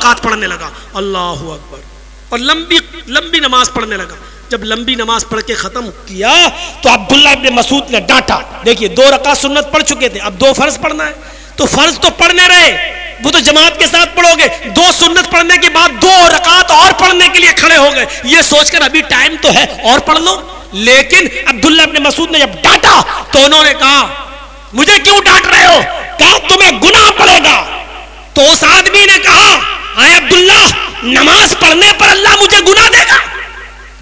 رکعت پڑھنے لگا، اللہ اکبر، اور لمبی نماز پڑھنے لگا. جب لمبی نماز پڑھ کے ختم کیا تو عبداللہ ابن مسعود نے ڈانٹا. دیکھیے 2 رکعت سنت پڑھ چکے تھے، اب 2 فرض پڑھنا ہے. تو فرض تو پڑھنے رہے، وہ تو جماعت کے ساتھ پڑھو گے. 2 سنت پڑھنے کے بعد 2 رکعت اور پڑھنے کے لیے کھڑے ہو گئے، یہ سوچ کر ابھی ٹائم تو ہے اور پڑھ لو. لیکن عبداللہ ابن مسعود نے جب ڈانٹا تو انہوں نے کہا مجھے کیوں ڈانٹ رہے ہو؟ کہا تمہیں گناہ پڑے گا. تو اس آدمی نے کہا اے عبداللہ، نماز پڑھنے پر اللہ مجھے گناہ دے گا؟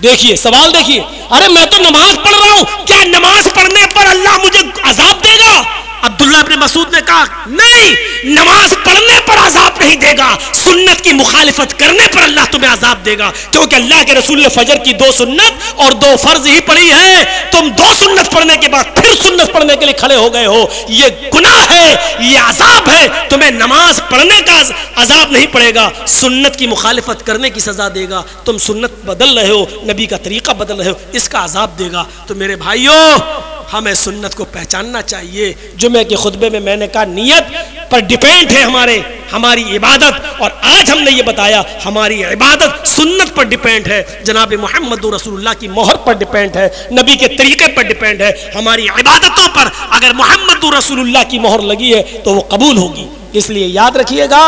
دیکھیے سوال دیکھیے، ارے میں تو نماز پڑھ رہا ہوں، کیا نماز پڑھنے پر اللہ مجھے عذاب دے گا؟ عبداللہ ابن مسعود نے کہا نہیں، نماز پڑھنے پر عذاب نہیں دے گا، سنت کی مخالفت کرنے پر اللہ تمہیں عذاب دے گا. کیونکہ اللہ کے رسول نے فجر کی 2 سنت اور 2 فرض ہی پڑھی ہے، تم 2 سنت پڑھنے کے بعد پھر سنت پڑھنے کے لیے کھڑے ہو گئے ہو، یہ گناہ ہے، یہ عذاب ہے. تمہیں نماز پڑھنے کا عذاب نہیں پڑے گا، سنت کی مخالفت کرنے کی سزا دے گا. تم سنت بدل رہے ہو، نبی کا طریقہ بدل رہے ہو، اس کا عذاب دے گا. تو میرے بھائیوں، ہمیں سنت کو پہچاننا چاہیے. جمعے کے خطبے میں میں نے کہا نیت پر ڈیپینڈ ہے ہماری عبادت، اور آج ہم نے یہ بتایا ہماری عبادت سنت پر ڈیپینڈ ہے، جناب محمد رسول اللہ کی مہر پر ڈیپینڈ ہے، نبی کے طریقے پر ڈیپینڈ ہے. ہماری عبادتوں پر اگر محمد رسول اللہ کی مہر لگی ہے تو وہ قبول ہوگی. اس لیے یاد رکھیے گا،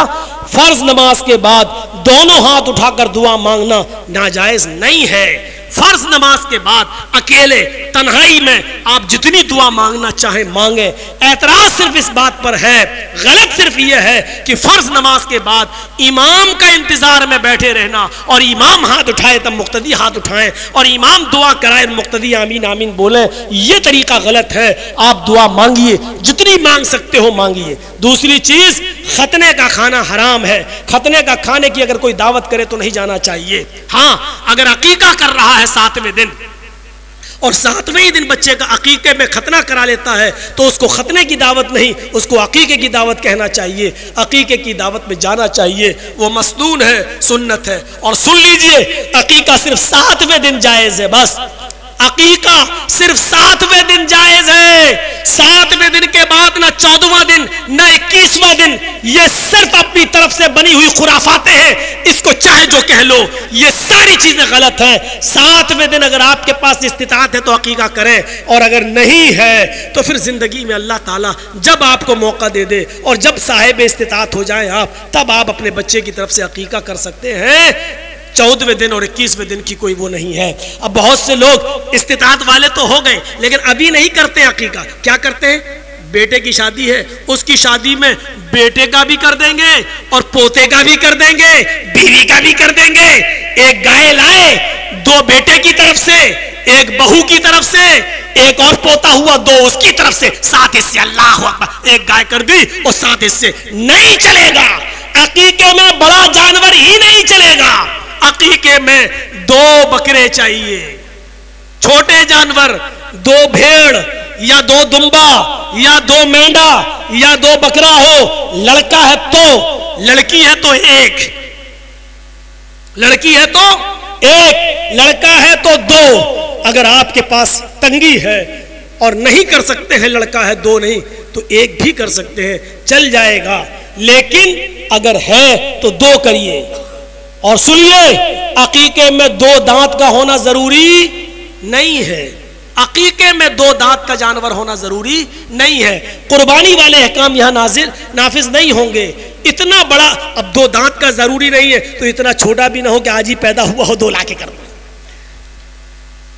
فرض نماز کے بعد دونوں ہاتھ اٹھا کر دعا مانگنا ناجائز نہیں ہے. فرض نماز کے بعد اکیلے تنہائی میں آپ جتنی دعا مانگنا چاہیں مانگیں. اعتراض صرف اس بات پر ہے، غلط صرف یہ ہے کہ فرض نماز کے بعد امام کا انتظار میں بیٹھے رہنا اور امام ہاتھ اٹھائے تب مقتدی ہاتھ اٹھائیں اور امام دعا کرائے مقتدی آمین آمین بولیں، یہ طریقہ غلط ہے. آپ دعا مانگیے، جتنی مانگ سکتے ہو مانگیے. دوسری چیز، ختنے کا کھانا حرام ہے. ختنے کا کھانے کی اگر کوئی دعوت کرے تو نہیں جانا چاہیے. ہاں، اگر عقیقہ کر رہا ہے 7ویں دن اور 7ویں دن بچے کا عقیقے میں ختنہ کرا لیتا ہے تو اس کو ختنے کی دعوت نہیں، اس کو عقیقے کی دعوت کہنا چاہیے. عقیقے کی دعوت میں جانا چاہیے، وہ مسنون ہے، سنت ہے. اور سن لیجئے، عقیقہ صرف 7ویں دن جائز ہے. بس عقیقہ صرف 7ویں دن جائز ہے. 7ویں دن کے بعد نہ 14واں دن نہ 21واں دن، یہ صرف اپنی طرف سے بنی ہوئی خرافاتیں ہیں. اس کو چاہے جو کہہ لو، یہ ساری چیزیں غلط ہیں. 7ویں دن اگر آپ کے پاس استطاعت ہے تو عقیقہ کریں، اور اگر نہیں ہے تو پھر زندگی میں اللہ تعالیٰ جب آپ کو موقع دے دے اور جب صاحب استطاعت ہو جائیں آپ، تب آپ اپنے بچے کی طرف سے عقیقہ کر سکتے ہیں. 14ویں دن اور 21ویں دن کی کوئی وہ نہیں ہے. اب بہت سے لوگ استطاعت والے تو ہو گئے لیکن ابھی نہیں کرتے عقیقہ. کیا کرتے ہیں؟ بیٹے کی شادی ہے، اس کی شادی میں بیٹے کا بھی کر دیں گے اور پوتے کا بھی کر دیں گے، بیوی کا بھی کر دیں گے. ایک گائے لائے، 2 بیٹے کی طرف سے، ایک بہو کی طرف سے، ایک اور پوتا ہوا 2 اس کی طرف سے، 7 حصے. اللہ اکبر، ایک گائے کر دی اور 7 حصے. نہیں چلے گا. عقیقے میں بڑا جانور ہی نہیں چلے گا. عقیقے میں 2 بکرے چاہیے، چھوٹے جانور 2 بھیڑ یا 2 دمبا یا 2 مینڈا یا 2 بکرا ہو. لڑکا ہے تو، لڑکی ہے تو 1، لڑکی ہے تو 1، لڑکا ہے تو 2. اگر آپ کے پاس تنگی ہے اور نہیں کر سکتے ہیں، لڑکا ہے 2 نہیں تو 1 بھی کر سکتے ہیں، چل جائے گا. لیکن اگر ہے تو 2 کریے. اور سنیے، عقیقے میں 2 دانت کا ہونا ضروری نہیں ہے. عقیقے میں 2 دانت کا جانور ہونا ضروری نہیں ہے. قربانی والے احکام یہاں نافذ نہیں ہوں گے. اتنا بڑا، اب 2 دانت کا ضروری نہیں ہے تو اتنا چھوٹا بھی نہ ہو کہ آج ہی پیدا ہوا ہو 2 لا کے کر دو.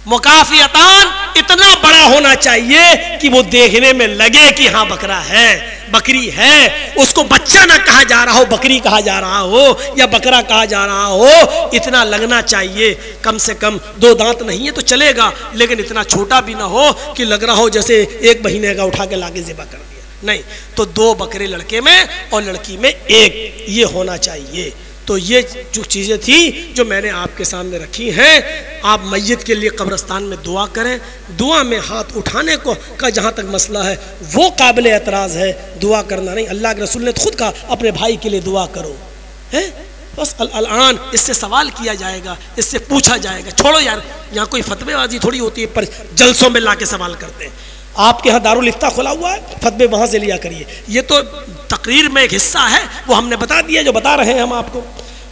مکافیتان اتنا بڑا ہونا چاہیے کہ وہ دیکھنے میں لگے کہ ہاں بکرا ہے، بکری ہے. اس کو بچہ نہ کہا جا رہا ہو، بکری کہا جا رہا ہو یا بکرا کہا جا رہا ہو. اتنا لگنا چاہیے. کم سے کم 2 دانت نہیں ہے تو چلے گا، لیکن اتنا چھوٹا بھی نہ ہو کہ لگ رہا ہو جیسے 1 مہینے کا اٹھا کے لاگے ذبح کر دیا. نہیں، تو 2 بکرے لڑکے میں اور لڑکی میں 1، یہ ہونا چاہیے. تو یہ جو چیزیں تھیں جو میں نے آپ کے سامنے رکھی ہیں. آپ میت کے لیے قبرستان میں دعا کریں. دعا میں ہاتھ اٹھانے کا جہاں تک مسئلہ ہے وہ قابل اعتراض ہے، دعا کرنا نہیں. اللہ کے رسول نے خود کہا اپنے بھائی کے لیے دعا کرو. بس الان اس سے سوال کیا جائے گا، اس سے پوچھا جائے گا. چھوڑو یار، یہاں کوئی فتوے بازی تھوڑی ہوتی ہے، پر جلسوں میں لا کے سوال کرتے ہیں. آپ کے ہاں دارالفتہ کھلا ہوا ہے، فتوے وہاں سے لیا کریے. یہ تو تقریر میں ایک حصہ ہے، وہ ہم نے بتا دیا جو بتا رہے ہیں ہم آپ کو.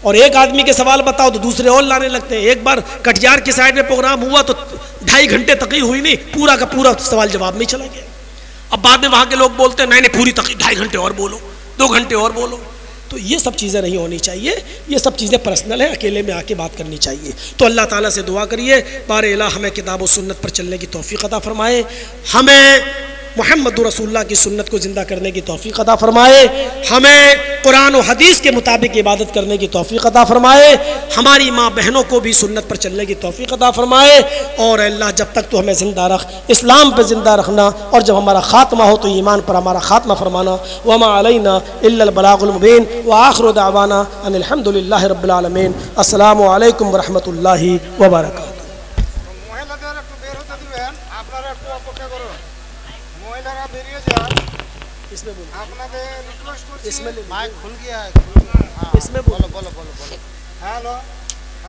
اور ایک آدمی کے سوال بتاؤ تو دوسرے اور لانے لگتے ہیں. ایک بار کٹیہار کی سائڈ میں پروگرام ہوا تو 2.5 گھنٹے تقریر ہوئی نہیں, پورا کا پورا سوال جواب میں چلا گیا. اب بعد میں وہاں کے لوگ بولتے ہیں نہیں پوری تقریر 2.5 گھنٹے اور بولو, 2 گھنٹے اور بولو. تو یہ سب چیزیں نہیں ہونی چاہیے, یہ سب چیزیں پرسنل ہیں, اکیلے میں آ کے بات کرنی چاہیے. تو اللہ تعالیٰ سے دعا کریے بار الہ ہمیں کتاب و سنت پر چلنے کی توفیق عطا فرمائے, ہمیں محمد رسول اللہ کی سنت کو زندہ کرنے کی توفیق عطا فرمائے, ہمیں قرآن و حدیث کے مطابق عبادت کرنے کی توفیق عطا فرمائے, ہماری ماں بہنوں کو بھی سنت پر چلنے کی توفیق عطا فرمائے. اور اللہ جب تک تو ہمیں زندہ رکھ, اسلام پہ زندہ رکھنا, اور جب ہمارا خاتمہ ہو تو ایمان پر ہمارا خاتمہ فرمانا. وما علینا الا البلاغ المبین وآخر دعوانا ان الحمد للہ رب العالمین. السلام علیکم ورحمۃ اللہ وبرکاتہ. اس میں بولو.